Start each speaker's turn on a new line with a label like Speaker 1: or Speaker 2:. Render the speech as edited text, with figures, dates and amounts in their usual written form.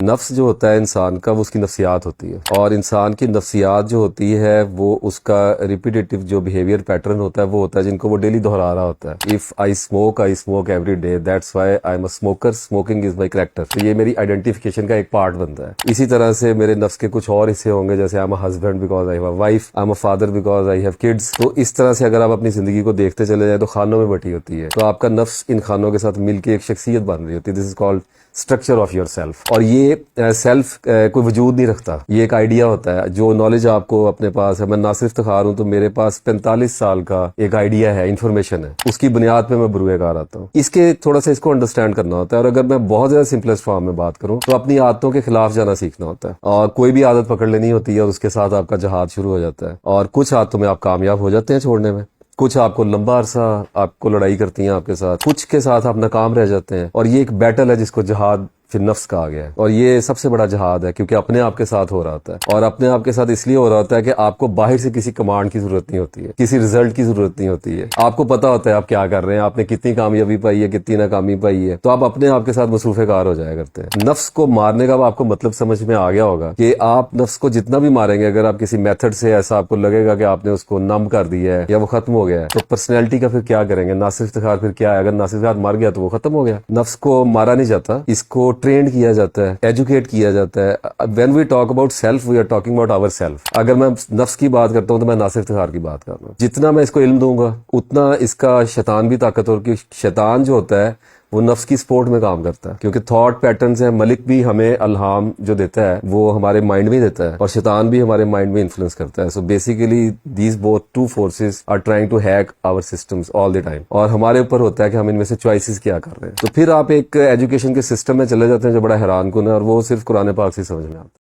Speaker 1: نفس جو ہوتا ہے انسان کا وہ اس کی نفسیات ہوتی ہے، اور انسان کی نفسیات جو ہوتی ہے وہ اس کا ریپیٹیٹیو جو بیہیویئر پیٹرن ہوتا ہے وہ ہوتا ہے جن کو وہ ڈیلی دہرا رہا ہوتا ہے. If I smoke every day, that's why I am a smoker, smoking is my character. تو یہ میری آئیڈینٹیفیکیشن کا ایک پارٹ بنتا ہے. اسی طرح سے میرے نفس کے کچھ اور حصے ہوں گے، جیسے I am a husband because I have a wife, I am a father because I have kids. تو اس طرح سے اگر آپ اپنی زندگی کو دیکھتے چلے جائیں تو خانوں میں بٹی ہوتی ہے. تو آپ کا نفس ان خانوں کے ساتھ مل کے ایک شخصیت بن رہی ہوتی ہے. This is called structure of your self. اور یہ سیلف کوئی وجود نہیں رکھتا، یہ ایک آئیڈیا ہوتا ہے. جو نالج آپ کو اپنے پاس ہے، میں ناصر افتخار ہوں تو میرے پاس 45 سال کا ایک آئیڈیا ہے، انفارمیشن ہے، اس کی بنیاد پہ میں بروئے کار آتا ہوں. اس کے تھوڑا سا اس کو انڈرسٹینڈ کرنا ہوتا ہے. اور اگر میں بہت زیادہ سمپلسٹ فارم میں بات کروں تو اپنی عادتوں کے خلاف جانا سیکھنا ہوتا ہے، اور کوئی بھی عادت پکڑ لینی ہوتی ہے اور اس کے ساتھ آپ کا جہاد شروع ہو جاتا ہے. اور کچھ عادتوں میں آپ کامیاب ہو جاتے ہیں چھوڑنے میں، کچھ آپ کو لمبا عرصہ آپ کو لڑائی کرتی ہیں آپ کے ساتھ، کچھ کے ساتھ آپ ناکام رہ جاتے ہیں. اور یہ ایک بیٹل ہے جس کو جہاد پھر نفس کہا گیا ہے. اور یہ سب سے بڑا جہاد ہے کیونکہ اپنے آپ کے ساتھ ہو رہا ہوتا ہے. اور اپنے آپ کے ساتھ اس لیے ہو رہا ہوتا ہے کہ آپ کو باہر سے کسی کمانڈ کی ضرورت نہیں ہوتی ہے، کسی رزلٹ کی ضرورت نہیں ہوتی ہے. آپ کو پتا ہوتا ہے آپ کیا کر رہے ہیں، آپ نے کتنی کامیابی پائی ہے، کتنی ناکامی پائی ہے. تو آپ اپنے آپ کے ساتھ مصروف کار ہو جایا کرتے ہیں. نفس کو مارنے کا آپ کو مطلب سمجھ میں آ گیا ہوگا کہ آپ نفس کو جتنا بھی ماریں گے، اگر آپ کسی میتھڈ سے ایسا آپ کو لگے گا کہ آپ نے اس کو نم کر دیا ہے یا وہ ختم ہو گیا ہے، تو پرسنالٹی کا پھر کیا کریں گے؟ ناصر افتخار پھر کیا ہے؟ اگر ناصر افتخار مر گیا تو وہ ختم ہو گیا. نفس کو مارا نہیں جاتا، اس کو ٹرینڈ کیا جاتا ہے، ایجوکیٹ کیا جاتا ہے. When we talk about self we are talking about our self. اگر میں نفس کی بات کرتا ہوں تو میں ناصر افتخار کی بات کر رہا ہوں. جتنا میں اس کو علم دوں گا اتنا اس کا شیطان بھی طاقتور، کی شیطان جو ہوتا ہے وہ نفس کی سپورٹ میں کام کرتا ہے، کیونکہ تھاٹ پیٹرنز ہیں. ملک بھی ہمیں الہام جو دیتا ہے وہ ہمارے مائنڈ میں دیتا ہے، اور شیطان بھی ہمارے مائنڈ میں انفلوئنس کرتا ہے. So basically these both two forces are trying to hack our systems all the time. اور ہمارے اوپر ہوتا ہے کہ ہم ان میں سے چوائسیز کیا کر رہے ہیں. تو پھر آپ ایک ایجوکیشن کے سسٹم میں چلے جاتے ہیں جو بڑا حیران کن ہے، اور وہ صرف قرآن پاک سے سمجھ میں آتا ہے.